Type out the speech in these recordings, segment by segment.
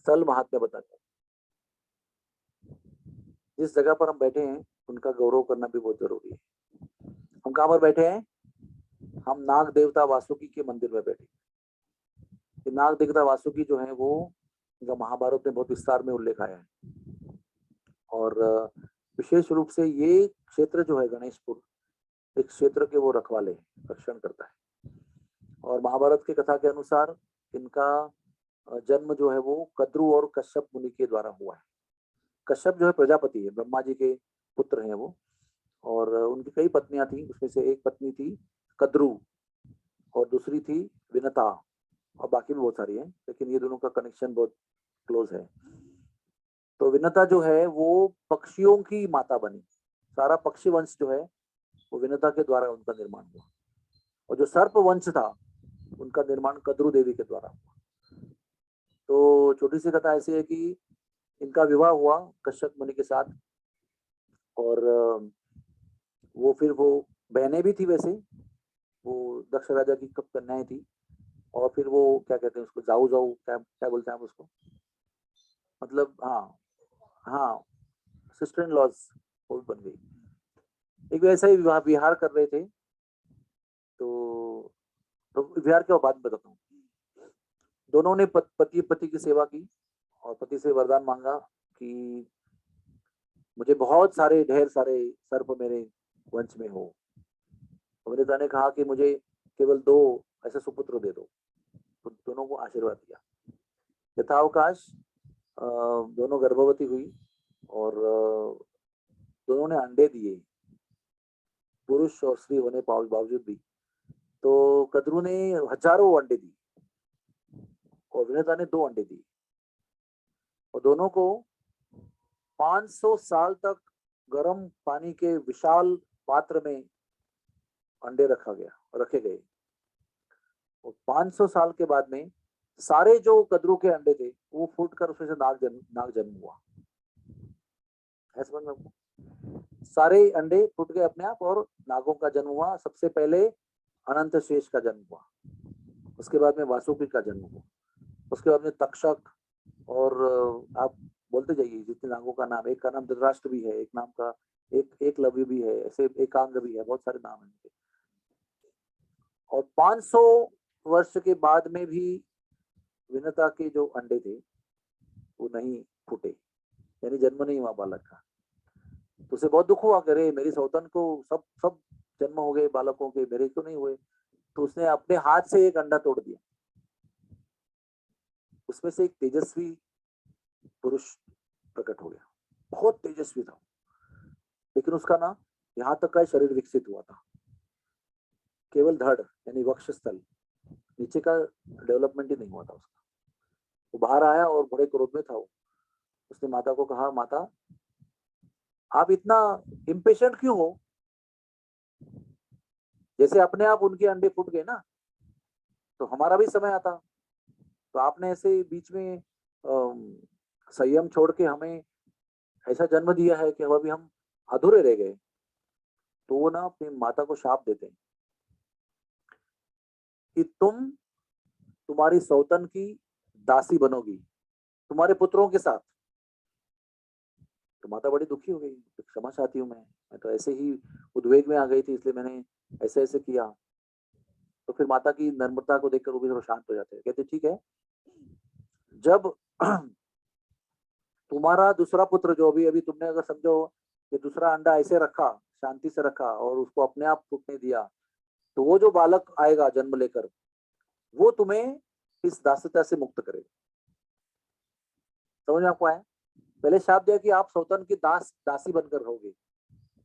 स्थल महात्म्य बताता है। जिस जगह पर हम बैठे हैं उनका गौरव करना भी बहुत जरूरी है। हम कहाँ पर बैठे हैं? हम नाग देवता वासुकी के मंदिर में बैठे। कि नाग देवता वासुकी जो है वो जो महाभारत में बहुत विस्तार में उल्लेख आया है। और विशेष रूप से ये क्षेत्र जो है गणेशपुर, एक क्षेत्र के वो रखवाले रक्षण करता है। और महाभारत की कथा के अनुसार इनका जन्म जो है वो कद्रु और कश्यप मुनि के द्वारा हुआ है। कश्यप जो है प्रजापति है, ब्रह्मा जी के पुत्र हैं वो। और उनकी कई पत्नियां थी, उसमें से एक पत्नी थी कद्रु और दूसरी थी विनता, और बाकी भी बहुत सारी है, लेकिन ये दोनों का कनेक्शन बहुत क्लोज है। तो विनता जो है वो पक्षियों की माता बनी। सारा पक्षी वंश जो है वो विनता के द्वारा उनका निर्माण हुआ। और जो सर्प वंश था उनका निर्माण कद्रु देवी के द्वारा हुआ। तो छोटी सी कथा ऐसी है कि इनका विवाह हुआ कश्यप मुनि के साथ। और वो फिर वो बहनें भी थी वैसे, वो दक्ष राजा की कन्याएं थी। और फिर वो क्या कहते हैं उसको, जाऊ जाऊ क्या क्या बोलते हैं आप उसको, मतलब हाँ हाँ, सिस्टर इन लॉज वो भी बन गई। एक वैसा ही विवाह विहार कर रहे थे। तो विहार के बाद बताता हूँ। दोनों ने पति पति की सेवा की और पति से वरदान मांगा कि मुझे बहुत सारे ढेर सारे सर्प मेरे वंश में हो। अमृता ने कहा कि मुझे केवल 2 ऐसे सुपुत्र दे दो। तो दोनों को आशीर्वाद दिया। यथावकाश दोनों गर्भवती हुई और दोनों ने अंडे दिए, पुरुष और स्त्री होने बावजूद भी। तो कद्रु ने हजारों अंडे दिए और विनता ने 2 अंडे दिए। और दोनों को 500 साल तक गर्म पानी के विशाल पात्र में अंडे रखे गए। और 500 साल के बाद में सारे जो कद्रु के अंडे थे वो फूटकर उसमें से नाग जन्म हुआ। समझ में आपको? सारे अंडे फूट गए अपने आप और नागों का जन्म हुआ। सबसे पहले अनंत शेष का जन्म हुआ, उसके बाद में वासुकी का जन्म हुआ, उसके बाद में तक्षक। और आप बोलते जाइए जितने नागों का नाम, एक का नाम धृतराष्ट्र भी है, एक नाम का एक लव्य भी है, ऐसे एकांग भी है, बहुत सारे नाम है इनके। और 500 वर्ष के बाद में भी विनता के जो अंडे थे वो नहीं फूटे, यानी जन्म नहीं हुआ बालक का। तो उसे बहुत दुख हुआ, करे मेरी सौतन को सब सब जन्म हो गए बालकों के, मेरे क्यों नहीं हुए। तो उसने अपने हाथ से एक अंडा तोड़ दिया। उसमें से एक तेजस्वी पुरुष प्रकट हो गया, बहुत तेजस्वी था। लेकिन उसका ना यहाँ तक का शरीर विकसित हुआ था, केवल धड़ यानी वक्षस्थल, नीचे का डेवलपमेंट ही नहीं हुआ था उसका। वो बाहर आया और बड़े क्रोध में था वो। उसने माता को कहा, माता आप इतना इम्पेशेंट क्यों हो? जैसे अपने आप उनके अंडे फूट गए ना, तो हमारा भी समय आता। तो आपने ऐसे बीच में संयम छोड़ के हमें ऐसा जन्म दिया है कि अब अभी हम अधूरे रह गए। तो वो ना अपनी माता को शाप देते हैं कि तुम्हारी सौतन की दासी बनोगी तुम्हारे पुत्रों के साथ। तो माता बड़ी दुखी हो गई, क्षमा चाहती हूँ, मैं तो ऐसे ही उद्वेग में आ गई थी, इसलिए मैंने ऐसे ऐसे किया। तो फिर माता की नम्रता को देखकर वो भी थोड़ा शांत हो जाते हैं, कहते ठीक है, जब तुम्हारा दूसरा पुत्र जो अभी अभी तुमने अगर समझो कि दूसरा अंडा ऐसे रखा, शांति से रखा और उसको अपने आप फूटने दिया, तो वो जो बालक आएगा जन्म लेकर वो तुम्हें इस दासता से मुक्त करेगा। समझ में आपको आया? पहले शाप दिया कि आप सौतन की दासी बनकर रहोगे,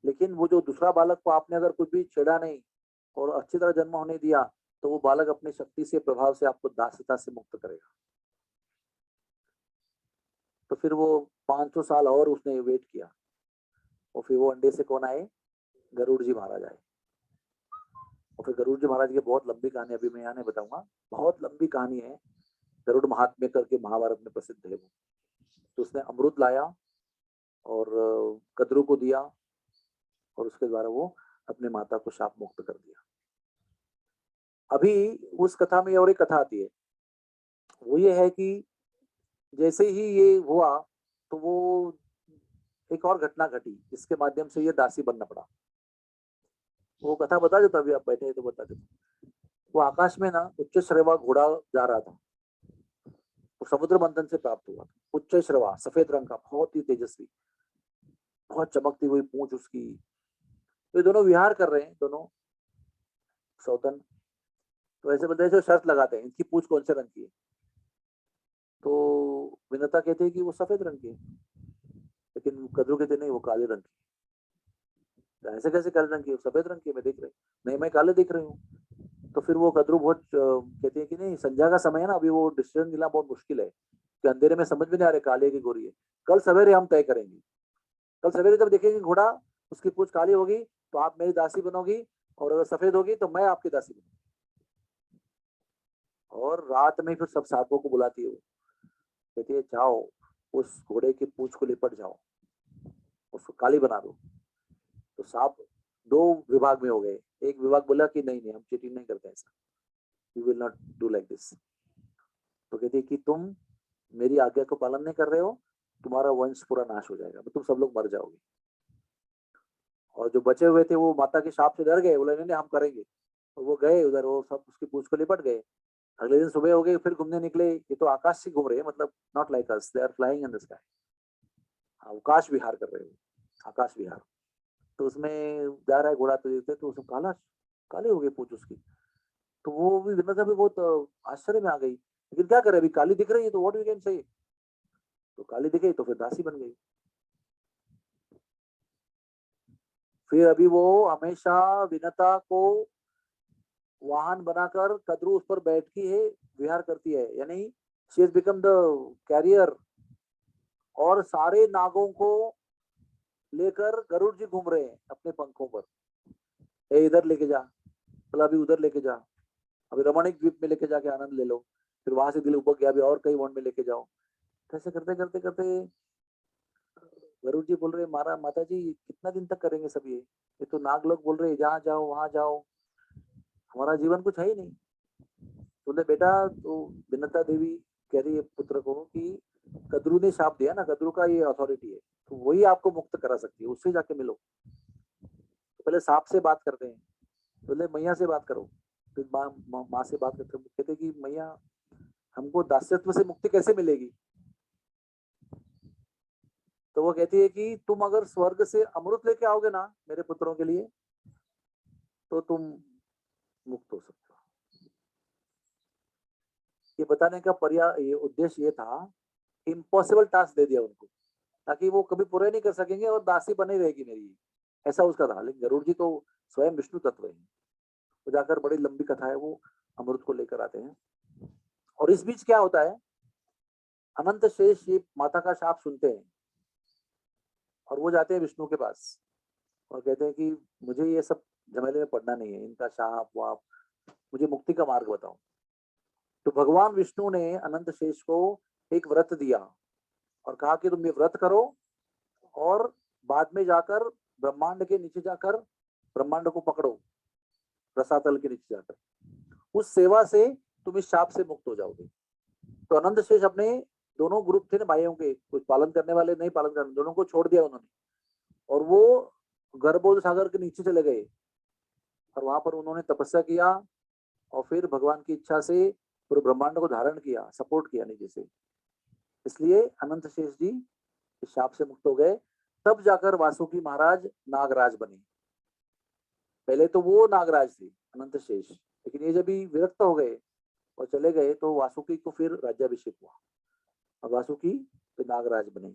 लेकिन वो जो दूसरा बालक को आपने अगर कुछ भी छेड़ा नहीं और अच्छी तरह जन्म होने दिया, तो वो बालक अपनी शक्ति से प्रभाव से आपको दासता से मुक्त करेगा। तो फिर वो 500 साल और उसने वेट किया और फिर वो अंडे से कौन आए? गरुड़ जी महाराज आए। और फिर गरुड़ जी महाराज की बहुत लंबी कहानी अभी मैं यहाँ नहीं बताऊंगा, बहुत लंबी कहानी है। गरुड़ महात्म्य करके महाभारत में प्रसिद्ध है वो। तो उसने अमृत लाया और कद्रु को दिया और उसके द्वारा वो अपने माता को शाप मुक्त कर दिया। अभी उस कथा में और एक कथा आती है, वो ये है कि जैसे ही ये हुआ तो वो एक और घटना घटी जिसके माध्यम से ये दासी बनना पड़ा। वो कथा बता देता, अभी आप बैठे हैं तो बता देता। वो आकाश में ना उच्च श्रेवा घोड़ा जा रहा था, वो समुद्र मंथन से प्राप्त हुआ था। उच्च श्रेवा सफेद रंग का, बहुत ही तेजस्वी, बहुत चमकती हुई पूंछ उसकी। तो ये दोनों विहार कर रहे हैं, दोनों सौतन। तो ऐसे बंदे जो शर्त लगाते हैं इनकी पूंछ कौन से रंग की है, तो विनता कहते हैं कि वो सफेद रंग की है, लेकिन कद्रू कहते नहीं वो काले रंग की। तो ऐसे कैसे काले रंग की, सफेद रंग की मैं देख रही, नहीं मैं काले दिख रही हूँ। तो फिर वो कद्रू बहुत कहती है कि नहीं, संध्या का समय है ना, अभी वो डिसीजन मिलना बहुत मुश्किल है कि अंधेरे में समझ में नहीं आ रहे काले की गोरी है। कल सवेरे हम तय करेंगे, कल सवेरे जब देखेंगे घोड़ा उसकी पूंछ काली होगी तो आप मेरी दासी बनोगी, और अगर सफेद होगी तो मैं आपकी दासी बनूंगी। और रात में फिर सब सांपों को बुलाती है वो, कहती है जाओ उस घोड़े की पूंछ को लिपट जाओ, उसको काली बना दो। तो सांप दो विभाग में हो गए। एक विभाग बोला कि नहीं नहीं हम चीटिंग नहीं करते ऐसा, we will not do like this. तो कहती है कि तुम मेरी आज्ञा को पालन नहीं कर रहे हो, तुम्हारा वंश पूरा नाश हो जाएगा, तुम सब लोग मर जाओगे। और जो बचे हुए थे वो माता के शाप से डर गए, बोले नहीं नहीं हम करेंगे। और वो गए उधर, वो सब उसकी पूंछ को लिपट गए। अगले दिन सुबह हो गई, फिर घूमने निकले। ये तो आकाश से घूम रहे हैं, मतलब not like us, they are flying in the sky, अवकाश विहार कर रहे हो, आकाश विहार। तो उसमें जा रहा है घोड़ा, तो देखते तो उसमें काला, काले हो गए पूंछ उसकी। तो वो भी विनता भी बहुत आश्चर्य में आ गई, लेकिन क्या करे, अभी काली दिख रही है तो व्हाट वी कैन से। तो काली दिख गई तो फिर दासी बन गई। फिर अभी वो हमेशा विनता को वाहन बनाकर कद्रू उस पर बैठती है, विहार करती है, यानी she has become the carrier. और सारे नागों को लेकर गरुड़ जी घूम रहे हैं अपने पंखों पर, ए इधर लेके जा, बोला अभी उधर लेके जा, अभी रमणीक द्वीप में लेके जाके आनंद ले लो, फिर वहां से दिल उपक गया, अभी और कई वन में लेके जाओ। ऐसे करते करते करते गरुड़ जी बोल रहे मारा माता जी कितना दिन तक करेंगे सब ये तो नाग लोग बोल रहे जहाँ जाओ वहां जाओ, हमारा जीवन कुछ है ही नहीं। बोले बेटा, तो विनता देवी कह रही है पुत्र को कि कद्रू ने शाप दिया ना, कद्रू का ये अथॉरिटी है, तो वही आपको मुक्त करा सकती है, उससे जाके मिलो। तो पहले सांप से बात करते हैं, बोले मैया से बात करो। फिर माँ से बात करते कहते कि मैया हमको दास्यत्व से मुक्ति कैसे मिलेगी। तो वो कहती है कि तुम अगर स्वर्ग से अमृत लेके आओगे ना मेरे पुत्रों के लिए, तो तुम मुक्त हो सकते हो। ये बताने का ये उद्देश्य ये था, इम्पॉसिबल टास्क दे दिया उनको, ताकि वो कभी पूरे नहीं कर सकेंगे और दासी बनी रहेगी मेरी, ऐसा उसका था। लेकिन गरुड़ जी तो स्वयं विष्णु तत्व है, वो जाकर बड़ी लंबी कथा है, वो अमृत को लेकर आते हैं। और इस बीच क्या होता है, अनंत शेष ये माता का शाप सुनते हैं और वो जाते हैं विष्णु के पास और कहते हैं कि मुझे ये सब झमेले में पड़ना नहीं है, इनका शाप वाप, मुझे मुक्ति का मार्ग बताओ। तो भगवान विष्णु ने अनंत शेष को एक व्रत दिया और कहा कि तुम ये व्रत करो और बाद में जाकर ब्रह्मांड के नीचे जाकर ब्रह्मांड को पकड़ो, रसातल के नीचे जाकर, उस सेवा से तुम इस शाप से मुक्त हो जाओगे। तो अनंत शेष अपने दोनों ग्रुप थे ना भाइयों के, कुछ पालन करने वाले नहीं पालन करने, दोनों को छोड़ दिया उन्होंने, और वो गर्भोध सागर के नीचे चले गए और वहां पर उन्होंने तपस्या किया और फिर भगवान की इच्छा से पूरे ब्रह्मांड को धारण किया, सपोर्ट किया नीचे से। इसलिए अनंत शेष जी इस शाप से मुक्त हो गए। तब जाकर वासुकी महाराज नागराज बने। पहले तो वो नागराज थे अनंत शेष, लेकिन ये जब भी विरक्त हो गए और चले गए तो वासुकी को फिर राज्याभिषेक हुआ और वासुकी फिर नागराज बने।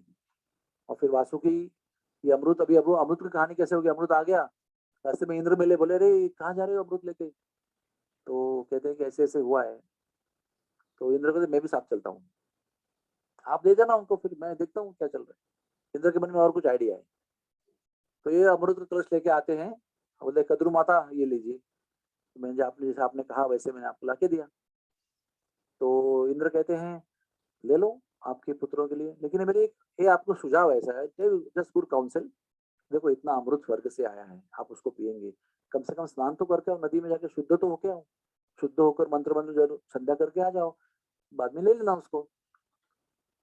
और फिर वासुकी ये अमृत, अभी अब अमृत की कहानी कैसे होगी, अमृत आ गया रास्ते में, इंद्र मिले, बोले अरे कहाँ जा रहे हो अमृत लेके, तो कहते हैं कि ऐसे ऐसे हुआ है। तो इंद्र कहते मैं भी साथ चलता हूँ, आप दे देना उनको, फिर मैं देखता हूँ क्या चल रहा है। इंद्र के मन में और कुछ आइडिया है, तो ये अमृत का कलश लेके आते हैं, बोले कद्रू माता ये लीजिए। तो मैंने आपने जैसे आपने कहा वैसे मैंने आपको ला के दिया। तो इंद्र कहते हैं ले लो आपके पुत्रों के लिए, लेकिन मेरे ये आपको सुझाव ऐसा है, जस्ट गुड काउंसिल, देखो इतना अमृत स्वर्ग से आया है, आप उसको पियेंगे, कम से कम स्नान तो करके आओ, नदी में जाके शुद्ध तो होके आओ, शुद्ध होकर मंत्र मंत्र जरूर संध्या करके आ जाओ, बाद में ले लेना उसको।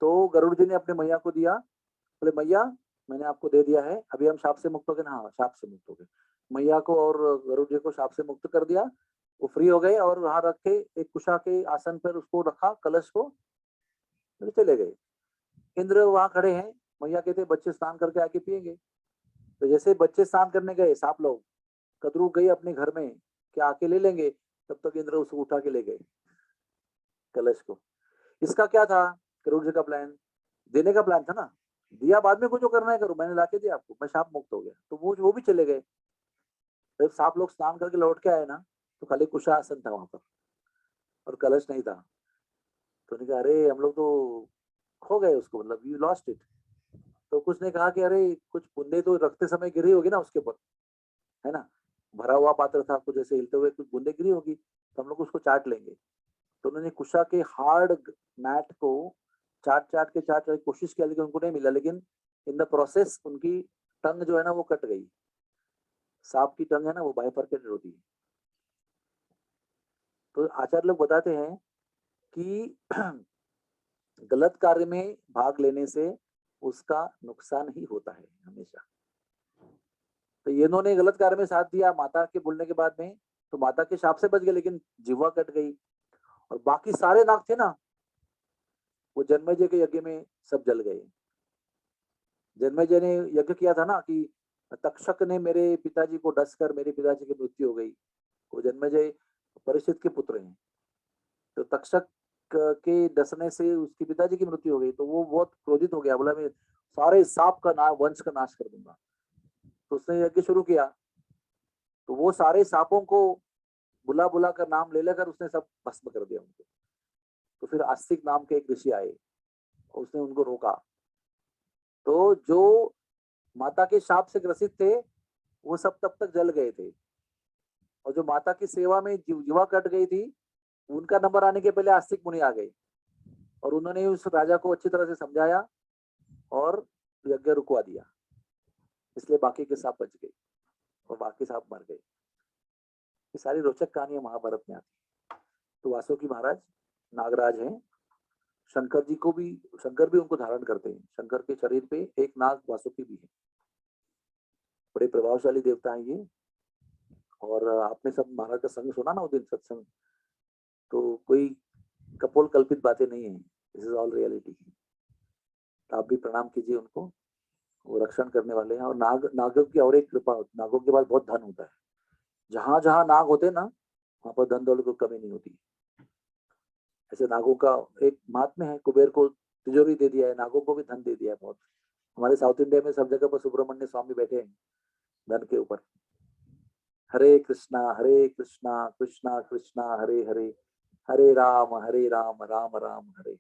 तो गरुड़ जी ने अपने मैया को दिया, बोले मैया मैंने आपको दे दिया है, अभी हम शाप से मुक्त हो गए ना, हाँ शाप से मुक्त हो गए। मैया को और गरुड़ जी को शाप से मुक्त कर दिया, वो फ्री हो गए और वहां रख के एक कुशा के आसन पर उसको रखा, कलश को, फिर चले गए। इंद्र वहां खड़े हैं, मैया कहते बच्चे स्नान करके आके पिएंगे। तो जैसे बच्चे स्नान करने गए, सांप लोग, कद्रू गई अपने घर में कि आके ले लेंगे, तब तक इंद्र उसको उठा के ले गए कलश को। इसका क्या था, गरुड़ जी का प्लान, देने का प्लान था ना, दिया बाद में कुछ जो करना है करो, मैंने लाके दिया आपको, मैं शाप मुक्त हो गया। तो वो भी चले गए। जब सांप लोग स्नान करके लौट के आए ना, तो खाली कुशा आसन था वहां पर और कलश नहीं था। तो उन्होंने कहा अरे हम लोग तो खो गए उसको, मतलब यू लॉस्ट इट। तो कुछ ने कहा कि अरे कुछ बूंदे तो रखते समय गिरी होगी ना उसके ऊपर, है ना, भरा हुआ पात्र था, कुछ ऐसे हिलते हुए कुछ बूंदे गिरी होगी, तो हम लोग उसको चाट लेंगे। तो उन्होंने कुशा के हार्ड मैट को चाट की कोशिश किया, लेकिन उनको नहीं मिला। लेकिन इन द प्रोसेस उनकी टंग जो है ना वो कट गई। सांप की टंग है ना वो बाइफरकेटेड होती है। तो आचार्य लोग बताते हैं कि गलत कार्य में भाग लेने से उसका नुकसान ही होता है हमेशा। तो ये इन्होंने गलत कार्य में साथ दिया माता के बोलने के बाद में, तो माता के शाप से बच गए, लेकिन जीवा कट गई। और बाकी सारे नाग थे ना, वो जन्मेजय के यज्ञ में सब जल गए। जन्मेजय ने यज्ञ किया था ना कि तक्षक ने मेरे पिताजी को डसकर मेरे पिताजी की मृत्यु हो गई। वो जन्मेजय परीक्षित के पुत्र हैं, तो तक्षक के डसने से उसके पिताजी की मृत्यु हो गई। तो वो बहुत क्रोधित हो गया, बोला मैं सारे सांप का वंश का नाश कर दूंगा। तो उसने यज्ञ शुरू किया। तो वो सारे सांपों को बुला बुला कर नाम ले लेकर उसने सब भस्म कर दिया उनको। तो फिर आस्तिक नाम के एक ऋषि आए, उसने उनको रोका। तो जो माता के शाप से ग्रसित थे वो सब तब तक जल गए थे, और जो माता की सेवा में जीवा कट गई थी, उनका नंबर आने के पहले आस्तिक मुनि आ गए, और उन्होंने उस राजा को अच्छी तरह से समझाया और यज्ञ रुकवा दिया। इसलिए बाकी के सांप बच गए और बाकी सांप मर गए। ये सारी रोचक कहानियां महाभारत में आती। तो वासुकी महाराज नागराज हैं, शंकर जी को भी, शंकर भी उनको धारण करते हैं। शंकर के शरीर पे एक नाग वासुकी भी है। बड़े प्रभावशाली देवता हैं ये। और आपने सब महाराज का संग सुना ना उस दिन सत्संग, तो कोई कपोल कल्पित बातें नहीं है, दिस इज ऑल रियलिटी। आप भी प्रणाम कीजिए उनको, वो रक्षण करने वाले हैं। और नागों की और एक कृपा, नागों के पास बहुत धन होता है। जहां जहां नाग होते हैं ना, वहां पर धन दौलत को कमी नहीं होती। ऐसे नागों का एक महात्म्य है, कुबेर को तिजोरी दे दिया है, नागों को भी धन दे दिया है बहुत। हमारे साउथ इंडिया में सब जगह पर सुब्रमण्य स्वामी बैठे हैं धन के ऊपर। हरे कृष्णा कृष्णा कृष्णा हरे हरे, हरे राम राम राम हरे